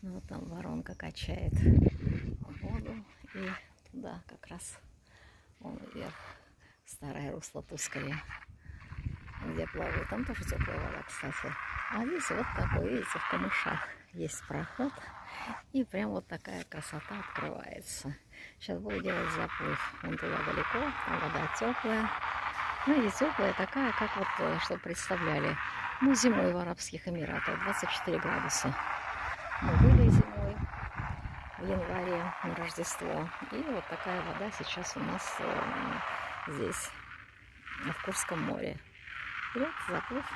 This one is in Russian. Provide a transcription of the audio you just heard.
Ну, вот там воронка качает воду, и туда как раз он вверх, старое русло Туская, где плавают. Там тоже теплая вода, кстати. А здесь вот такой, видите, в камышах есть проход, и прям вот такая красота открывается. Сейчас буду делать заплыв. Вон туда далеко, там вода теплая. Ну, и теплая такая, как вот, что представляли. Ну, зимой в Арабских Эмиратах 24 градуса. Мы были зимой в январе на Рождество. И вот такая вода сейчас у нас здесь, в Курском море. И вот заплыв.